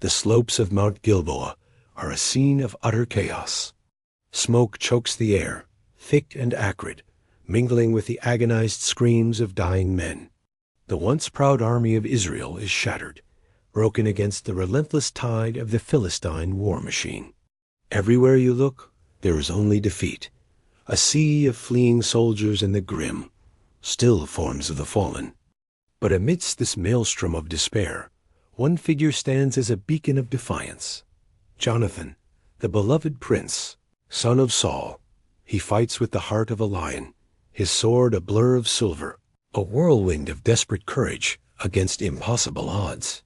The slopes of Mount Gilboa are a scene of utter chaos. Smoke chokes the air, thick and acrid, mingling with the agonized screams of dying men. The once proud army of Israel is shattered, broken against the relentless tide of the Philistine war machine. Everywhere you look, there is only defeat, a sea of fleeing soldiers and the grim, still forms of the fallen. But amidst this maelstrom of despair, one figure stands as a beacon of defiance. Jonathan, the beloved prince, son of Saul. He fights with the heart of a lion, his sword a blur of silver, a whirlwind of desperate courage against impossible odds.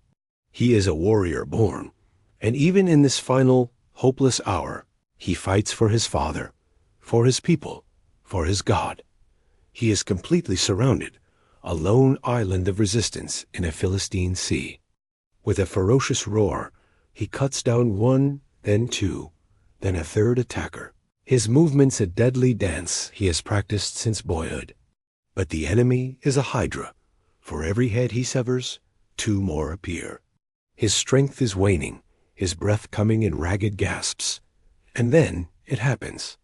He is a warrior born, and even in this final, hopeless hour, he fights for his father, for his people, for his God. He is completely surrounded, a lone island of resistance in a Philistine sea. With a ferocious roar, he cuts down one, then two, then a third attacker. His movements a deadly dance he has practiced since boyhood. But the enemy is a hydra. For every head he severs, two more appear. His strength is waning, his breath coming in ragged gasps. And then it happens.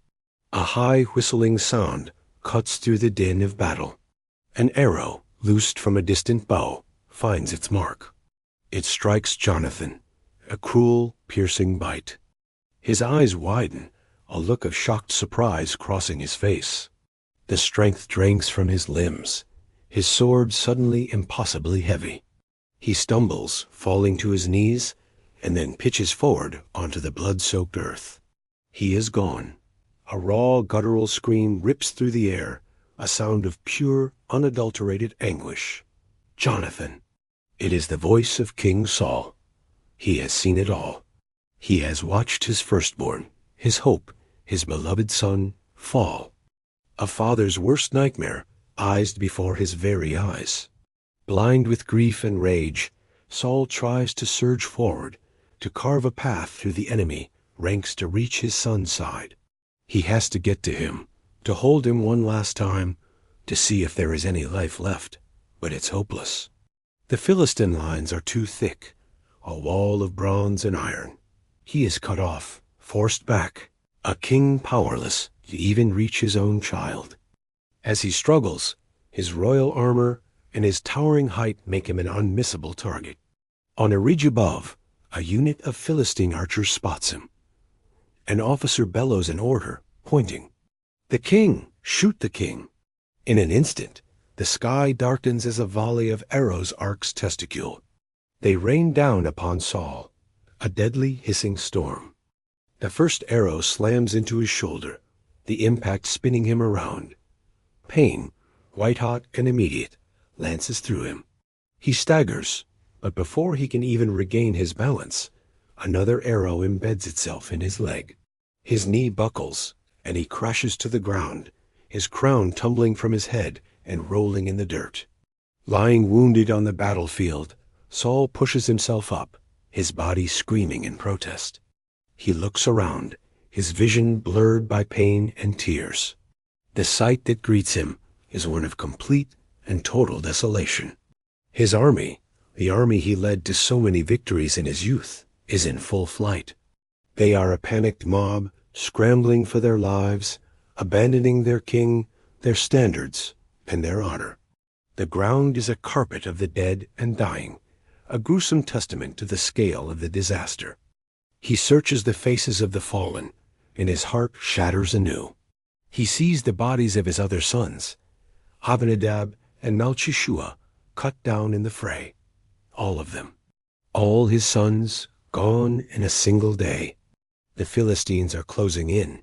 A high whistling sound cuts through the din of battle. An arrow, loosed from a distant bow, finds its mark. It strikes Jonathan, a cruel, piercing bite. His eyes widen, a look of shocked surprise crossing his face. The strength drains from his limbs, his sword suddenly impossibly heavy. He stumbles, falling to his knees, and then pitches forward onto the blood-soaked earth. He is gone. A raw, guttural scream rips through the air, a sound of pure, unadulterated anguish. Jonathan! It is the voice of King Saul. He has seen it all. He has watched his firstborn, his hope, his beloved son, fall. A father's worst nightmare, eyes before his very eyes. Blind with grief and rage, Saul tries to surge forward, to carve a path through the enemy ranks to reach his son's side. He has to get to him, to hold him one last time, to see if there is any life left, but it's hopeless. The Philistine lines are too thick, a wall of bronze and iron. He is cut off, forced back, a king powerless to even reach his own child. As he struggles, his royal armor and his towering height make him an unmissable target. On a ridge above, a unit of Philistine archers spots him. An officer bellows an order, pointing. "The king! Shoot the king!" In an instant, the sky darkens as a volley of arrows arcs testicule. They rain down upon Saul, a deadly hissing storm. The first arrow slams into his shoulder, the impact spinning him around. Pain, white-hot and immediate, lances through him. He staggers, but before he can even regain his balance, another arrow embeds itself in his leg. His knee buckles, and he crashes to the ground, his crown tumbling from his head and rolling in the dirt. Lying wounded on the battlefield, Saul pushes himself up, his body screaming in protest. He looks around, his vision blurred by pain and tears. The sight that greets him is one of complete and total desolation. His army, the army he led to so many victories in his youth, is in full flight. They are a panicked mob, scrambling for their lives, abandoning their king, their standards, and their honor. The ground is a carpet of the dead and dying, a gruesome testament to the scale of the disaster. He searches the faces of the fallen, and his heart shatters anew. He sees the bodies of his other sons, Abinadab and Malchishua, cut down in the fray. All of them. All his sons gone in a single day. The Philistines are closing in,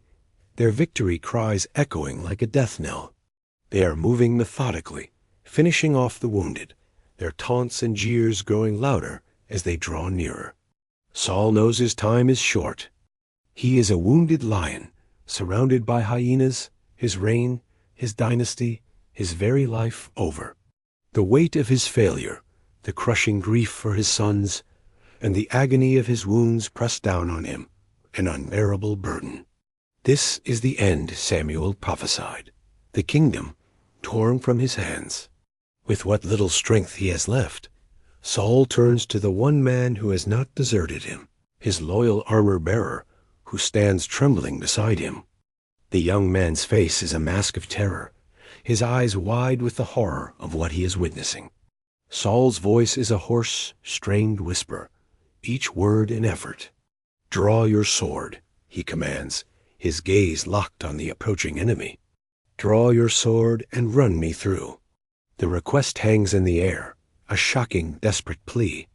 their victory cries echoing like a death knell. They are moving methodically, finishing off the wounded, their taunts and jeers growing louder as they draw nearer. Saul knows his time is short. He is a wounded lion, surrounded by hyenas, his reign, his dynasty, his very life over. The weight of his failure, the crushing grief for his sons, and the agony of his wounds press down on him, an unbearable burden. This is the end Samuel prophesied, the kingdom torn from his hands. With what little strength he has left, Saul turns to the one man who has not deserted him, his loyal armor-bearer, who stands trembling beside him. The young man's face is a mask of terror, his eyes wide with the horror of what he is witnessing. Saul's voice is a hoarse, strained whisper, each word an effort. "Draw your sword," he commands, his gaze locked on the approaching enemy. "Draw your sword and run me through." The request hangs in the air, a shocking, desperate plea.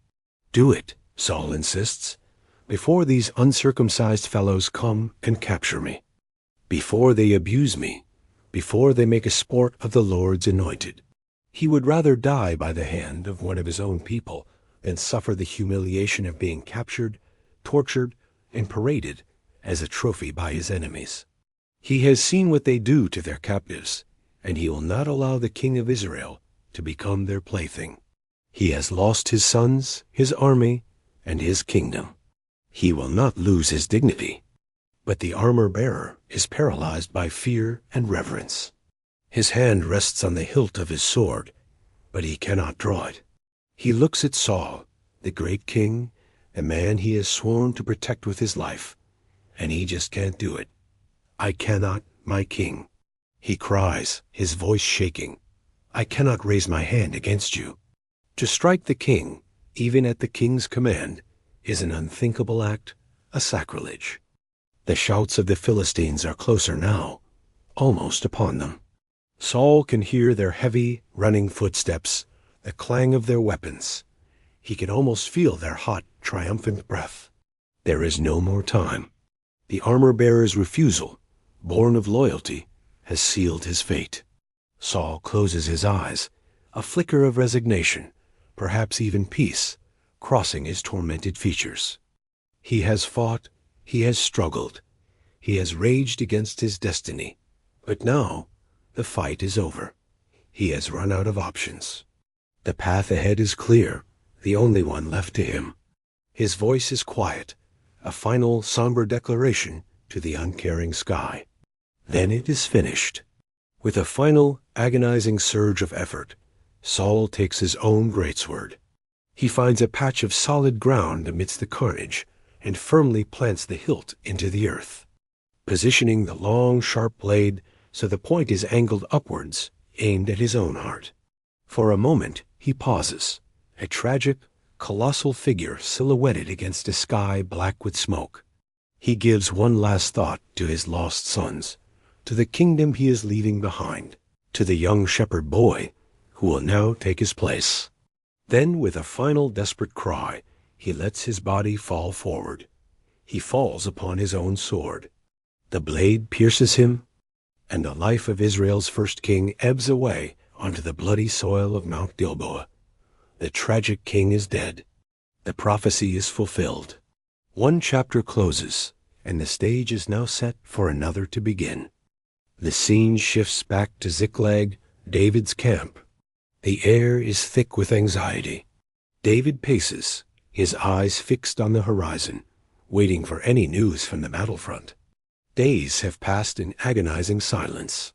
"Do it," Saul insists, "before these uncircumcised fellows come and capture me, before they abuse me, before they make a sport of the Lord's anointed." He would rather die by the hand of one of his own people than suffer the humiliation of being captured, tortured, and paraded as a trophy by his enemies. He has seen what they do to their captives, and he will not allow the king of Israel to become their plaything. He has lost his sons, his army, and his kingdom. He will not lose his dignity. But the armor-bearer is paralyzed by fear and reverence. His hand rests on the hilt of his sword, but he cannot draw it. He looks at Saul, the great king, the man he has sworn to protect with his life, and he just can't do it. "I cannot, my king." He cries, his voice shaking. "I cannot raise my hand against you." To strike the king, even at the king's command, is an unthinkable act, a sacrilege. The shouts of the Philistines are closer now, almost upon them. Saul can hear their heavy, running footsteps, the clang of their weapons. He can almost feel their hot, triumphant breath. There is no more time. The armor-bearer's refusal, born of loyalty, has sealed his fate. Saul closes his eyes, a flicker of resignation, perhaps even peace, crossing his tormented features. He has fought, he has struggled, he has raged against his destiny, but now the fight is over. He has run out of options. The path ahead is clear, the only one left to him. His voice is quiet, a final somber declaration to the uncaring sky. Then it is finished. With a final, agonizing surge of effort, Saul takes his own greatsword. He finds a patch of solid ground amidst the carnage and firmly plants the hilt into the earth, positioning the long, sharp blade so the point is angled upwards, aimed at his own heart. For a moment he pauses, a tragic, colossal figure silhouetted against a sky black with smoke. He gives one last thought to his lost sons, to the kingdom he is leaving behind, to the young shepherd boy who will now take his place. Then, with a final desperate cry, he lets his body fall forward. He falls upon his own sword. The blade pierces him, and the life of Israel's first king ebbs away onto the bloody soil of Mount Gilboa. The tragic king is dead. The prophecy is fulfilled. One chapter closes, and the stage is now set for another to begin. The scene shifts back to Ziklag, David's camp. The air is thick with anxiety. David paces, his eyes fixed on the horizon, waiting for any news from the battlefront. Days have passed in agonizing silence.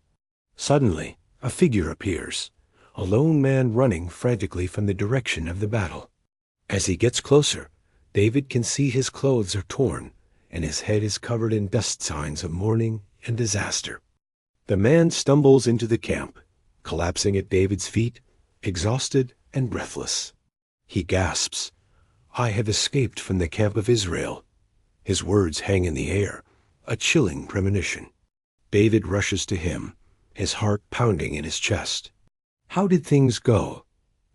Suddenly, a figure appears, a lone man running frantically from the direction of the battle. As he gets closer, David can see his clothes are torn, and his head is covered in dust signs of mourning and disaster. The man stumbles into the camp, collapsing at David's feet, exhausted and breathless. He gasps, "I have escaped from the camp of Israel." His words hang in the air, a chilling premonition. David rushes to him, his heart pounding in his chest. "How did things go?"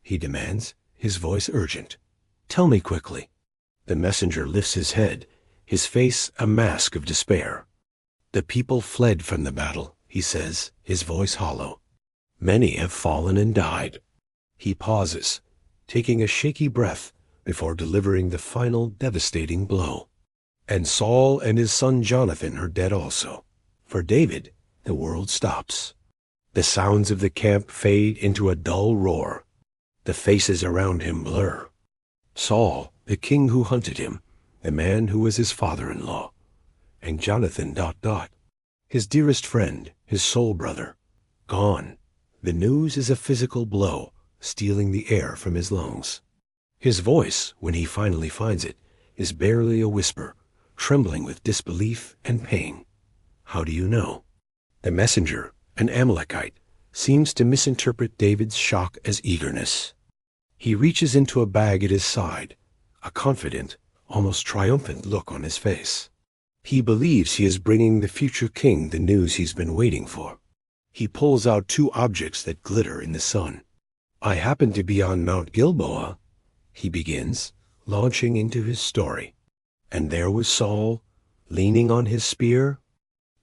he demands, his voice urgent. "Tell me quickly." The messenger lifts his head, his face a mask of despair. "The people fled from the battle," he says, his voice hollow. "Many have fallen and died." He pauses, taking a shaky breath before delivering the final devastating blow. "And Saul and his son Jonathan are dead also." For David, the world stops. The sounds of the camp fade into a dull roar. The faces around him blur. Saul, the king who hunted him, the man who was his father-in-law, and Jonathan ... his dearest friend, his soul brother, gone. The news is a physical blow, stealing the air from his lungs. His voice, when he finally finds it, is barely a whisper, trembling with disbelief and pain. How do you know? The messenger, an Amalekite, seems to misinterpret David's shock as eagerness. He reaches into a bag at his side, a confident, almost triumphant look on his face. He believes he is bringing the future king the news he's been waiting for. He pulls out two objects that glitter in the sun. "I happened to be on Mount Gilboa," he begins, launching into his story. "And there was Saul, leaning on his spear.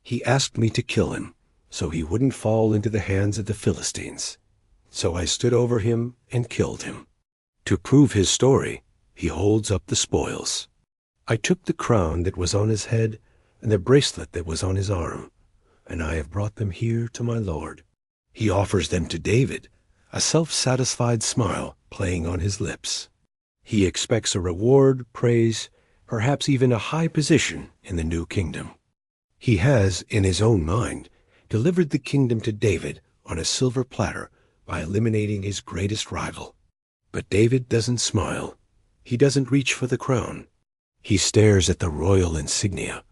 He asked me to kill him, so he wouldn't fall into the hands of the Philistines. So I stood over him and killed him." To prove his story, he holds up the spoils. "I took the crown that was on his head and the bracelet that was on his arm, and I have brought them here to my Lord." He offers them to David, a self-satisfied smile playing on his lips. He expects a reward, praise, perhaps even a high position in the new kingdom. He has, in his own mind, delivered the kingdom to David on a silver platter by eliminating his greatest rival. But David doesn't smile. He doesn't reach for the crown. He stares at the royal insignia,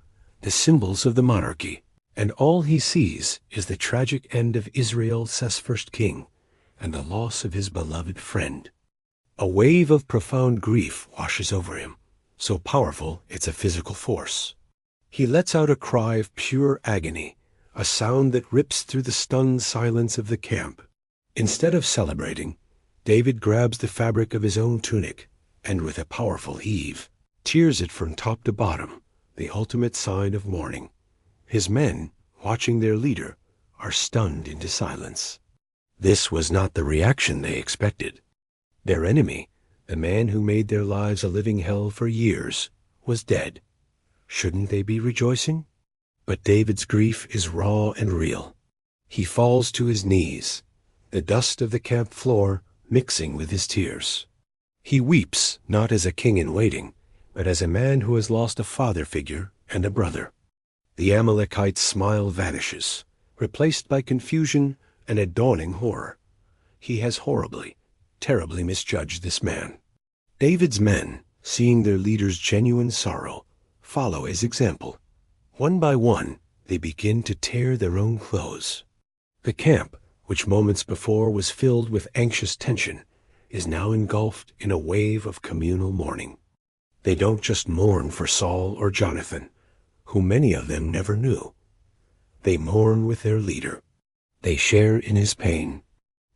the symbols of the monarchy, and all he sees is the tragic end of Israel's first king and the loss of his beloved friend. A wave of profound grief washes over him, so powerful it's a physical force. He lets out a cry of pure agony, a sound that rips through the stunned silence of the camp. Instead of celebrating, David grabs the fabric of his own tunic and, with a powerful heave, tears it from top to bottom, the ultimate sign of mourning. His men, watching their leader, are stunned into silence. This was not the reaction they expected. Their enemy, the man who made their lives a living hell for years, was dead. Shouldn't they be rejoicing? But David's grief is raw and real. He falls to his knees, the dust of the camp floor mixing with his tears. He weeps not as a king in waiting, but as a man who has lost a father figure and a brother. The Amalekite's smile vanishes, replaced by confusion and a dawning horror. He has horribly, terribly misjudged this man. David's men, seeing their leader's genuine sorrow, follow his example. One by one, they begin to tear their own clothes. The camp, which moments before was filled with anxious tension, is now engulfed in a wave of communal mourning. They don't just mourn for Saul or Jonathan, who many of them never knew. They mourn with their leader. They share in his pain.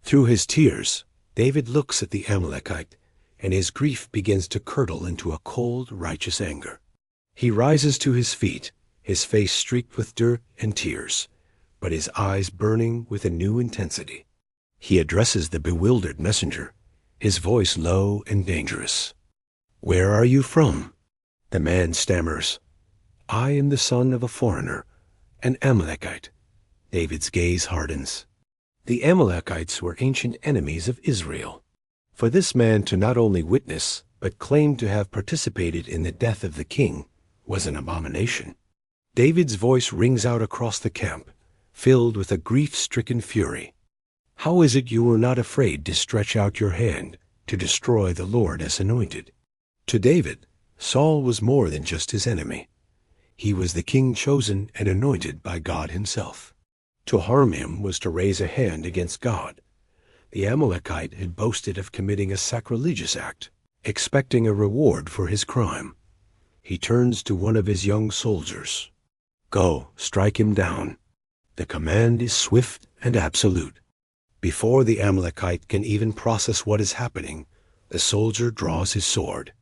Through his tears, David looks at the Amalekite, and his grief begins to curdle into a cold, righteous anger. He rises to his feet, his face streaked with dirt and tears, but his eyes burning with a new intensity. He addresses the bewildered messenger, his voice low and dangerous. "Where are you from?" The man stammers, "I am the son of a foreigner, an Amalekite." David's gaze hardens. The Amalekites were ancient enemies of Israel. For this man to not only witness, but claim to have participated in the death of the king, was an abomination. David's voice rings out across the camp, filled with a grief-stricken fury. "How is it you were not afraid to stretch out your hand to destroy the Lord as anointed?" To David, Saul was more than just his enemy. He was the king chosen and anointed by God himself. To harm him was to raise a hand against God. The Amalekite had boasted of committing a sacrilegious act, expecting a reward for his crime. He turns to one of his young soldiers. "Go, strike him down." The command is swift and absolute. Before the Amalekite can even process what is happening, the soldier draws his sword.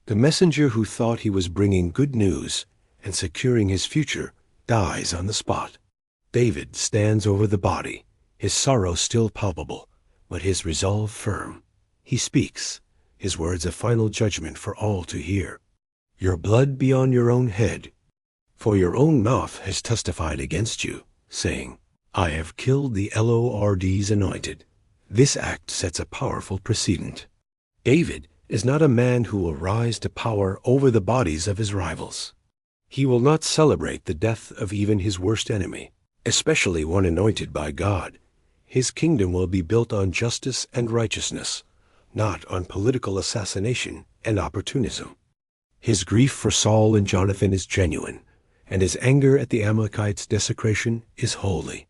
The messenger who thought he was bringing good news and securing his future dies on the spot. David stands over the body, his sorrow still palpable, but his resolve firm. He speaks, his words a final judgment for all to hear. "Your blood be on your own head, for your own mouth has testified against you, saying, 'I have killed the Lord's anointed.'" This act sets a powerful precedent. David is not a man who will rise to power over the bodies of his rivals. He will not celebrate the death of even his worst enemy, especially one anointed by God. His kingdom will be built on justice and righteousness, not on political assassination and opportunism. His grief for Saul and Jonathan is genuine, and his anger at the Amalekites' desecration is holy.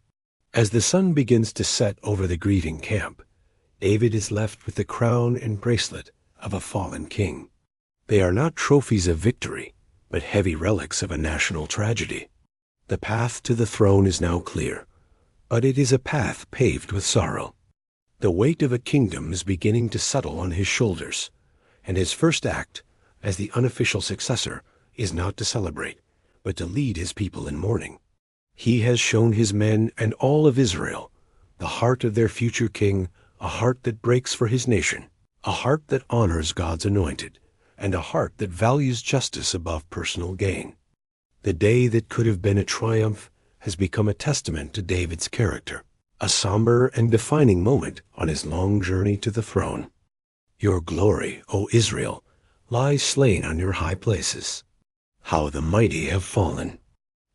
As the sun begins to set over the grieving camp, David is left with the crown and bracelet of a fallen king. They are not trophies of victory, but heavy relics of a national tragedy. The path to the throne is now clear, but it is a path paved with sorrow. The weight of a kingdom is beginning to settle on his shoulders, and his first act, as the unofficial successor, is not to celebrate, but to lead his people in mourning. He has shown his men and all of Israel the heart of their future king, a heart that breaks for his nation, a heart that honors God's anointed, and a heart that values justice above personal gain. The day that could have been a triumph has become a testament to David's character, a somber and defining moment on his long journey to the throne. Your glory, O Israel, lies slain on your high places. How the mighty have fallen!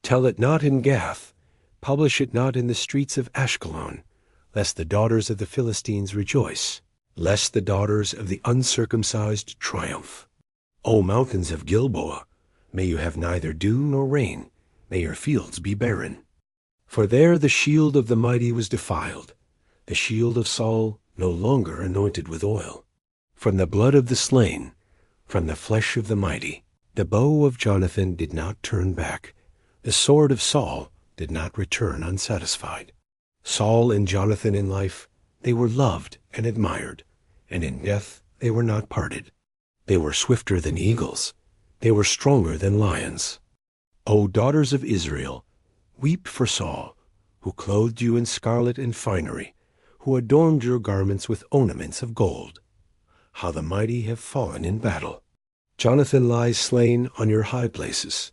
Tell it not in Gath, publish it not in the streets of Ashkelon, lest the daughters of the Philistines rejoice, lest the daughters of the uncircumcised triumph. O mountains of Gilboa, may you have neither dew nor rain, may your fields be barren. For there the shield of the mighty was defiled, the shield of Saul no longer anointed with oil. From the blood of the slain, from the flesh of the mighty, the bow of Jonathan did not turn back, the sword of Saul did not return unsatisfied. Saul and Jonathan in life, they were loved and admired, and in death they were not parted. They were swifter than eagles. They were stronger than lions. O daughters of Israel, weep for Saul, who clothed you in scarlet and finery, who adorned your garments with ornaments of gold. How the mighty have fallen in battle. Jonathan lies slain on your high places.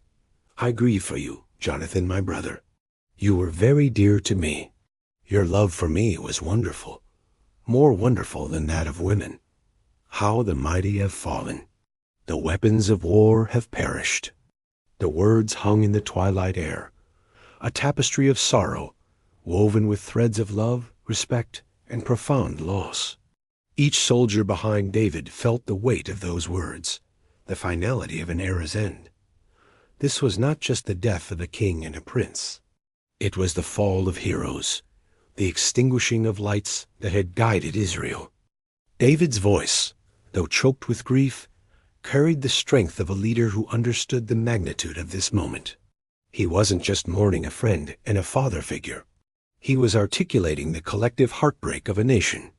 I grieve for you, Jonathan, my brother. You were very dear to me. Your love for me was wonderful, more wonderful than that of women. How the mighty have fallen. The weapons of war have perished. The words hung in the twilight air, a tapestry of sorrow, woven with threads of love, respect, and profound loss. Each soldier behind David felt the weight of those words, the finality of an era's end. This was not just the death of a king and a prince. It was the fall of heroes, the extinguishing of lights that had guided Israel. David's voice, though choked with grief, carried the strength of a leader who understood the magnitude of this moment. He wasn't just mourning a friend and a father figure. He was articulating the collective heartbreak of a nation.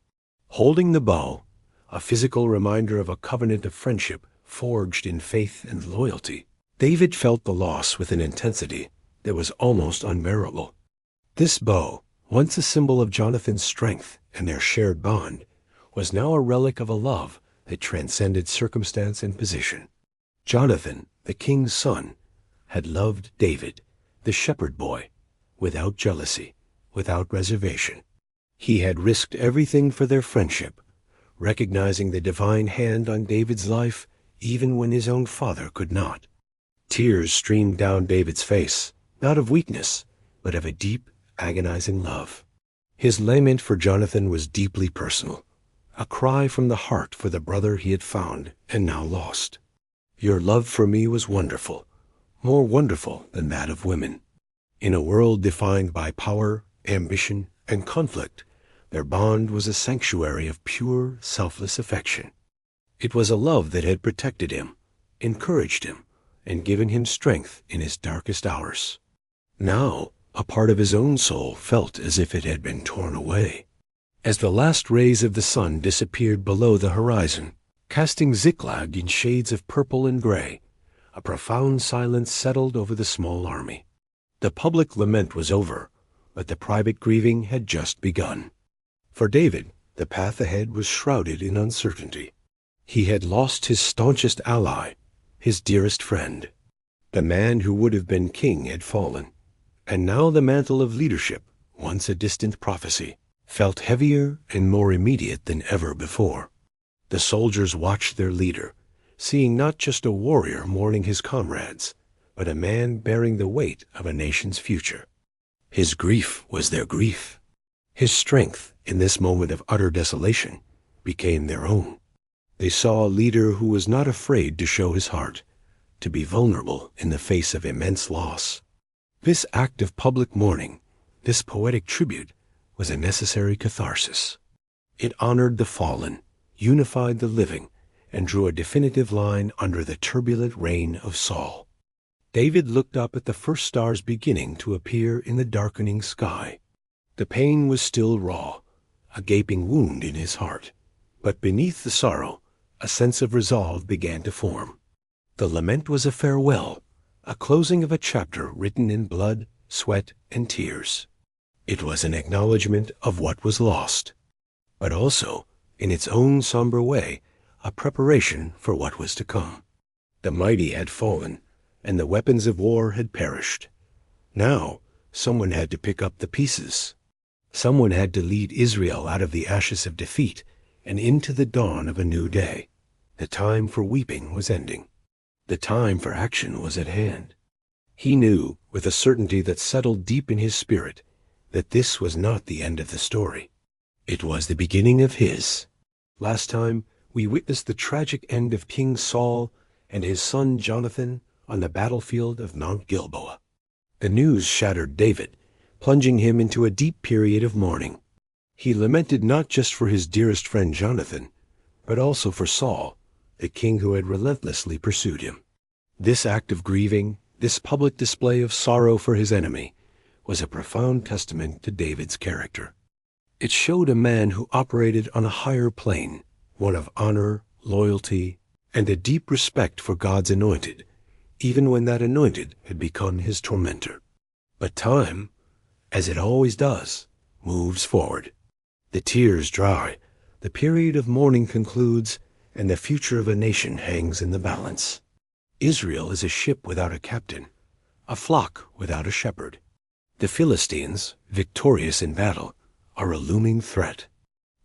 Holding the bow, a physical reminder of a covenant of friendship forged in faith and loyalty, David felt the loss with an intensity that was almost unbearable. This bow, once a symbol of Jonathan's strength and their shared bond, was now a relic of a love that transcended circumstance and position. Jonathan, the king's son, had loved David, the shepherd boy, without jealousy, without reservation. He had risked everything for their friendship, recognizing the divine hand on David's life even when his own father could not. Tears streamed down David's face, not of weakness, but of a deep, agonizing love. His lament for Jonathan was deeply personal, a cry from the heart for the brother he had found and now lost. Your love for me was wonderful, more wonderful than that of women. In a world defined by power, ambition, and conflict, their bond was a sanctuary of pure, selfless affection. It was a love that had protected him, encouraged him, and given him strength in his darkest hours. Now, a part of his own soul felt as if it had been torn away. As the last rays of the sun disappeared below the horizon, casting Ziklag in shades of purple and gray, a profound silence settled over the small army. The public lament was over, but the private grieving had just begun. For David, the path ahead was shrouded in uncertainty. He had lost his staunchest ally, his dearest friend. The man who would have been king had fallen, and now the mantle of leadership, once a distant prophecy, felt heavier and more immediate than ever before. The soldiers watched their leader, seeing not just a warrior mourning his comrades, but a man bearing the weight of a nation's future. His grief was their grief. His strength, in this moment of utter desolation, became their own. They saw a leader who was not afraid to show his heart, to be vulnerable in the face of immense loss. This act of public mourning, this poetic tribute, was a necessary catharsis. It honored the fallen, unified the living, and drew a definitive line under the turbulent reign of Saul. David looked up at the first stars beginning to appear in the darkening sky. The pain was still raw, a gaping wound in his heart. But beneath the sorrow, a sense of resolve began to form. The lament was a farewell, a closing of a chapter written in blood, sweat, and tears. It was an acknowledgment of what was lost, but also, in its own somber way, a preparation for what was to come. The mighty had fallen, and the weapons of war had perished. Now, someone had to pick up the pieces. Someone had to lead Israel out of the ashes of defeat and into the dawn of a new day. The time for weeping was ending. The time for action was at hand. He knew, with a certainty that settled deep in his spirit, that this was not the end of the story. It was the beginning of his. Last time, we witnessed the tragic end of King Saul and his son Jonathan on the battlefield of Mount Gilboa. The news shattered David, plunging him into a deep period of mourning. He lamented not just for his dearest friend Jonathan, but also for Saul, the king who had relentlessly pursued him. This act of grieving, this public display of sorrow for his enemy, was a profound testament to David's character. It showed a man who operated on a higher plane, one of honor, loyalty, and a deep respect for God's anointed, even when that anointed had become his tormentor. But time, as it always does, moves forward. The tears dry, the period of mourning concludes, and the future of a nation hangs in the balance. Israel is a ship without a captain, a flock without a shepherd. The Philistines, victorious in battle, are a looming threat.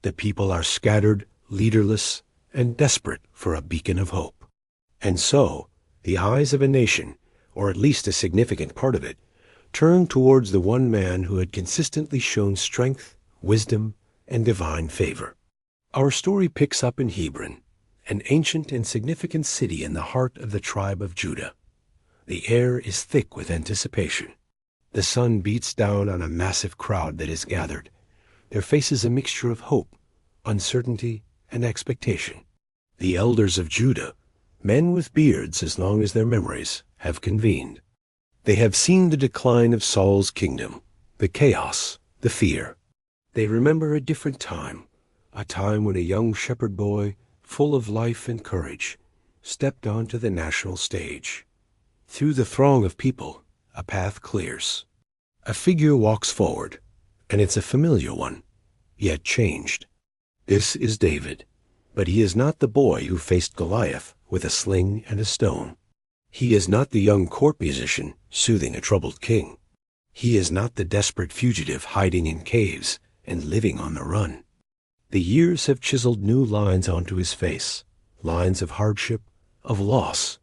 The people are scattered, leaderless, and desperate for a beacon of hope. And so, the eyes of a nation, or at least a significant part of it, turned towards the one man who had consistently shown strength, wisdom, and divine favor. Our story picks up in Hebron, an ancient and significant city in the heart of the tribe of Judah. The air is thick with anticipation. The sun beats down on a massive crowd that is gathered, their faces a mixture of hope, uncertainty, and expectation. The elders of Judah, men with beards as long as their memories, have convened. They have seen the decline of Saul's kingdom, the chaos, the fear. They remember a different time, a time when a young shepherd boy, full of life and courage, stepped onto the national stage. Through the throng of people, a path clears. A figure walks forward, and it's a familiar one, yet changed. This is David, but he is not the boy who faced Goliath with a sling and a stone. He is not the young court musician soothing a troubled king. He is not the desperate fugitive hiding in caves and living on the run. The years have chiseled new lines onto his face, lines of hardship, of loss,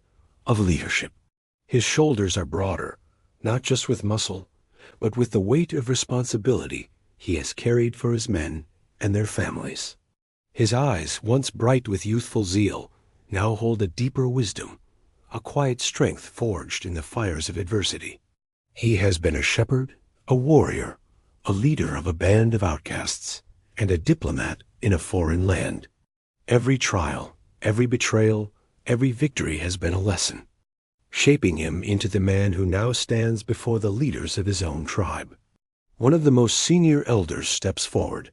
of leadership. His shoulders are broader, not just with muscle, but with the weight of responsibility he has carried for his men and their families. His eyes, once bright with youthful zeal, now hold a deeper wisdom, a quiet strength forged in the fires of adversity. He has been a shepherd, a warrior, a leader of a band of outcasts, and a diplomat in a foreign land. Every trial, every betrayal, every victory has been a lesson, shaping him into the man who now stands before the leaders of his own tribe. One of the most senior elders steps forward,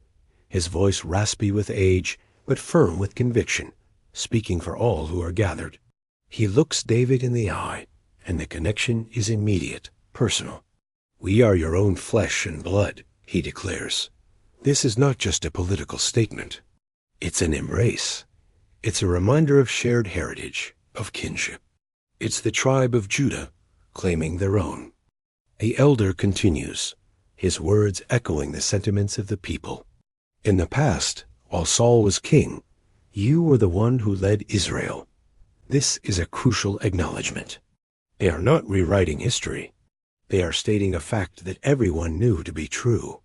his voice raspy with age, but firm with conviction, speaking for all who are gathered. He looks David in the eye, and the connection is immediate, personal. "We are your own flesh and blood," he declares. This is not just a political statement. It's an embrace. It's a reminder of shared heritage, of kinship. It's the tribe of Judah claiming their own. The elder continues, his words echoing the sentiments of the people. "In the past, while Saul was king, you were the one who led Israel." This is a crucial acknowledgement. They are not rewriting history. They are stating a fact that everyone knew to be true.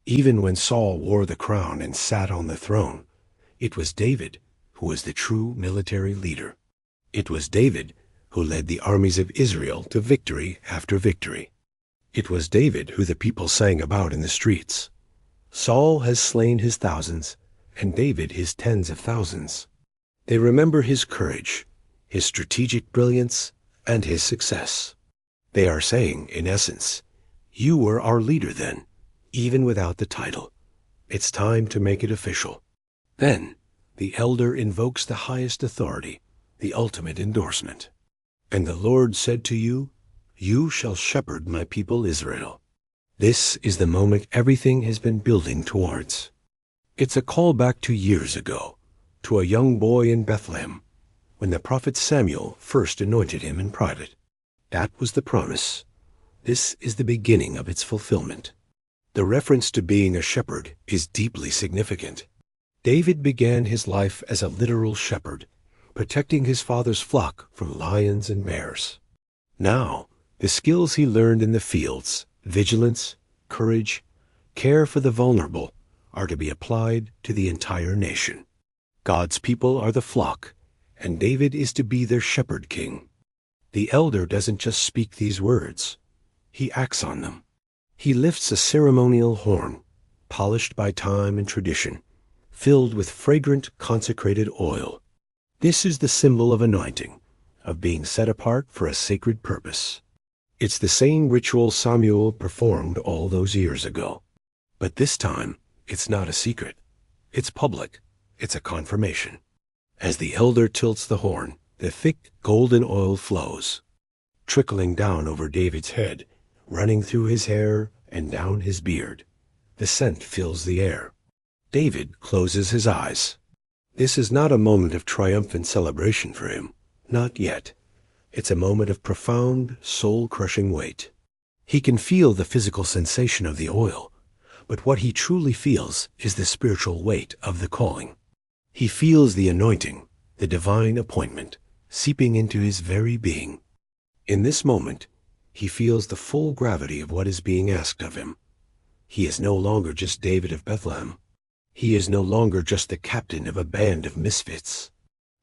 Even when Saul wore the crown and sat on the throne, It was David who was the true military leader. It was David who led the armies of Israel to victory after victory. It was David who the people sang about in the streets. Saul has slain his thousands, and David his tens of thousands. They remember his courage, his strategic brilliance, and his success. They are saying, in essence, "You were our leader then, even without the title. It's time to make it official." Then, the elder invokes the highest authority, the ultimate endorsement. "And the Lord said to you, 'You shall shepherd my people Israel.'" This is the moment everything has been building towards. It's a callback to years ago, to a young boy in Bethlehem, when the prophet Samuel first anointed him in private. That was the promise. This is the beginning of its fulfillment. The reference to being a shepherd is deeply significant. David began his life as a literal shepherd, protecting his father's flock from lions and bears. Now, the skills he learned in the fields, vigilance, courage, care for the vulnerable, are to be applied to the entire nation. God's people are the flock, and David is to be their shepherd king. The elder doesn't just speak these words. He acts on them. He lifts a ceremonial horn, polished by time and tradition, filled with fragrant consecrated oil. This is the symbol of anointing, of being set apart for a sacred purpose. It's the same ritual Samuel performed all those years ago. But this time, it's not a secret. It's public. It's a confirmation. As the elder tilts the horn, the thick golden oil flows, trickling down over David's head, running through his hair and down his beard. The scent fills the air. David closes his eyes. This is not a moment of triumphant celebration for him. Not yet. It's a moment of profound, soul-crushing weight. He can feel the physical sensation of the oil, but what he truly feels is the spiritual weight of the calling. He feels the anointing, the divine appointment, seeping into his very being. In this moment, he feels the full gravity of what is being asked of him. He is no longer just David of Bethlehem. He is no longer just the captain of a band of misfits.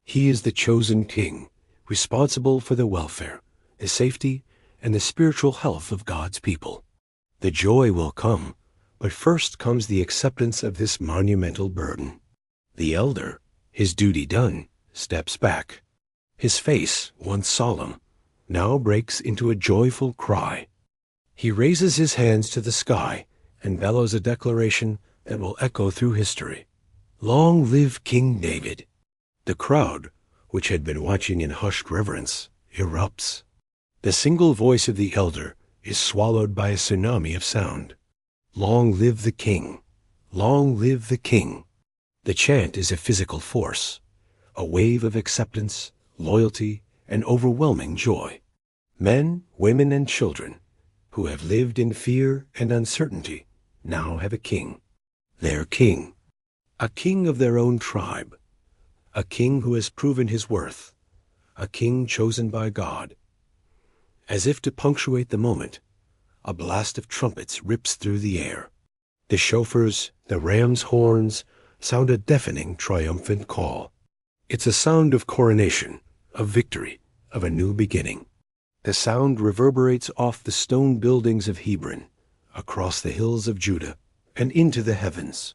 He is the chosen king, responsible for the welfare, the safety, and the spiritual health of God's people. The joy will come, but first comes the acceptance of this monumental burden. The elder, his duty done, steps back. His face, once solemn, now breaks into a joyful cry. He raises his hands to the sky and bellows a declaration that will echo through history. "Long live King David!" The crowd, which had been watching in hushed reverence, erupts. The single voice of the elder is swallowed by a tsunami of sound. "Long live the king! Long live the king!" The chant is a physical force, a wave of acceptance, loyalty, and overwhelming joy. Men, women, and children, who have lived in fear and uncertainty, now have a king. Their king. A king of their own tribe. A king who has proven his worth. A king chosen by God. As if to punctuate the moment, a blast of trumpets rips through the air. The shofars, the ram's horns, sound a deafening, triumphant call. It's a sound of coronation, of victory, of a new beginning. The sound reverberates off the stone buildings of Hebron, across the hills of Judah, and into the heavens.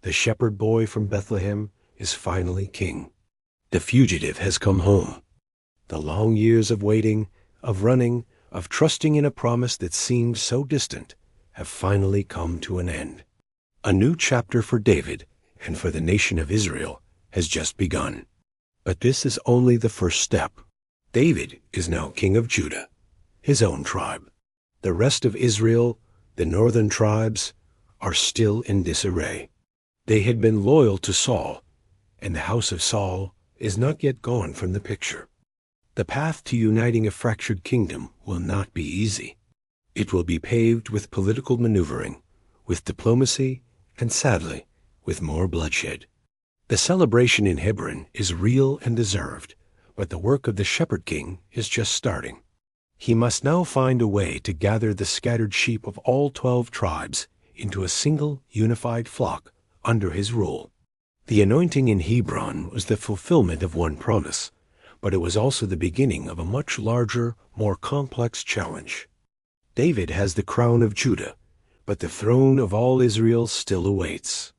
The shepherd boy from Bethlehem is finally king. The fugitive has come home. The long years of waiting, of running, of trusting in a promise that seemed so distant, have finally come to an end. A new chapter for David and for the nation of Israel has just begun. But this is only the first step. David is now king of Judah, his own tribe. The rest of Israel, the northern tribes, are still in disarray. They had been loyal to Saul, and the house of Saul is not yet gone from the picture. The path to uniting a fractured kingdom will not be easy. It will be paved with political maneuvering, with diplomacy, and sadly, with more bloodshed. The celebration in Hebron is real and deserved, but the work of the shepherd king is just starting. He must now find a way to gather the scattered sheep of all 12 tribes into a single unified flock under his rule. The anointing in Hebron was the fulfillment of one promise, but it was also the beginning of a much larger, more complex challenge. David has the crown of Judah, but the throne of all Israel still awaits.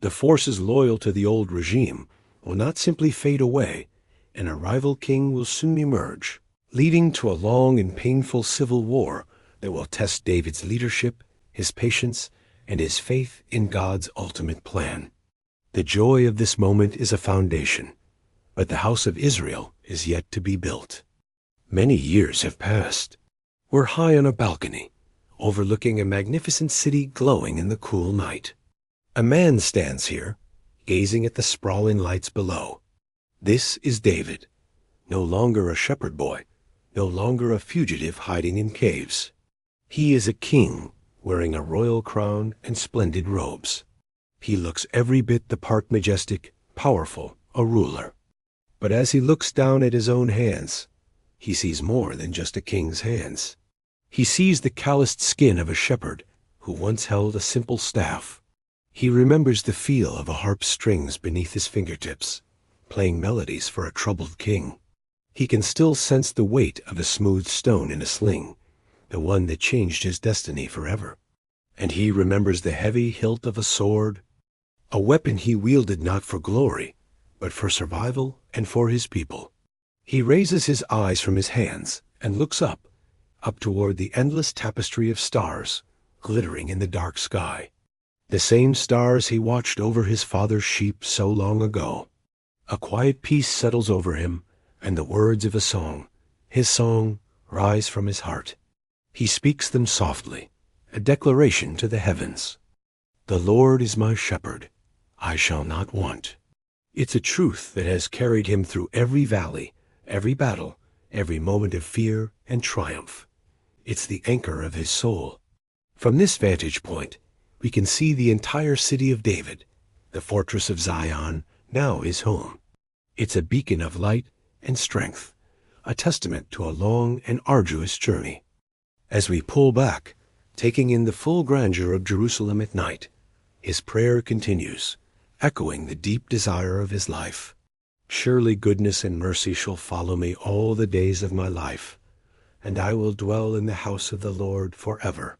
The forces loyal to the old regime will not simply fade away, and a rival king will soon emerge, leading to a long and painful civil war that will test David's leadership, his patience, and his faith in God's ultimate plan. The joy of this moment is a foundation, but the house of Israel is yet to be built. Many years have passed. We're high on a balcony, overlooking a magnificent city glowing in the cool night. A man stands here, gazing at the sprawling lights below. This is David, no longer a shepherd boy, no longer a fugitive hiding in caves. He is a king, wearing a royal crown and splendid robes. He looks every bit the part, majestic, powerful, a ruler. But as he looks down at his own hands, he sees more than just a king's hands. He sees the calloused skin of a shepherd who once held a simple staff. He remembers the feel of a harp's strings beneath his fingertips, playing melodies for a troubled king. He can still sense the weight of a smooth stone in a sling, the one that changed his destiny forever. And he remembers the heavy hilt of a sword, a weapon he wielded not for glory, but for survival and for his people. He raises his eyes from his hands and looks up toward the endless tapestry of stars glittering in the dark sky. The same stars he watched over his father's sheep so long ago. A quiet peace settles over him, and the words of a song, his song, rise from his heart. He speaks them softly, a declaration to the heavens. The Lord is my shepherd, I shall not want. It's a truth that has carried him through every valley, every battle, every moment of fear and triumph. It's the anchor of his soul. From this vantage point, we can see the entire city of David, the fortress of Zion, now his home. It's a beacon of light and strength, a testament to a long and arduous journey. As we pull back, taking in the full grandeur of Jerusalem at night, his prayer continues, echoing the deep desire of his life. Surely goodness and mercy shall follow me all the days of my life, and I will dwell in the house of the Lord forever.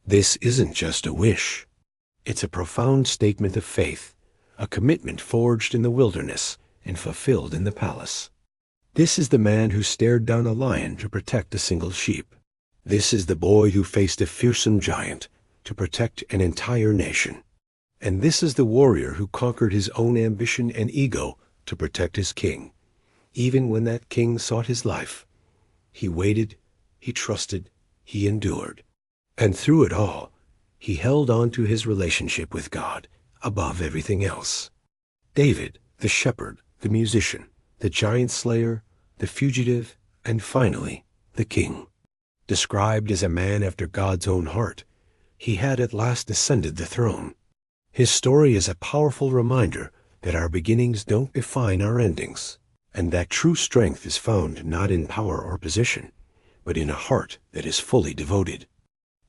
This isn't just a wish. It's a profound statement of faith, a commitment forged in the wilderness and fulfilled in the palace. This is the man who stared down a lion to protect a single sheep. This is the boy who faced a fearsome giant to protect an entire nation. And this is the warrior who conquered his own ambition and ego to protect his king. Even when that king sought his life, he waited, he trusted, he endured. And through it all, he held on to his relationship with God above everything else. David, the shepherd, the musician, the giant slayer, the fugitive, and finally, the king. Described as a man after God's own heart, he had at last ascended the throne. His story is a powerful reminder that our beginnings don't define our endings, and that true strength is found not in power or position, but in a heart that is fully devoted.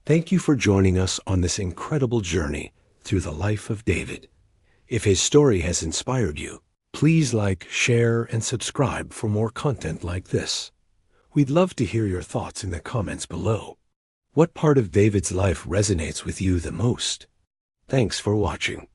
Thank you for joining us on this incredible journey through the life of David. If his story has inspired you, please like, share, and subscribe for more content like this. We'd love to hear your thoughts in the comments below. What part of David's life resonates with you the most? Thanks for watching.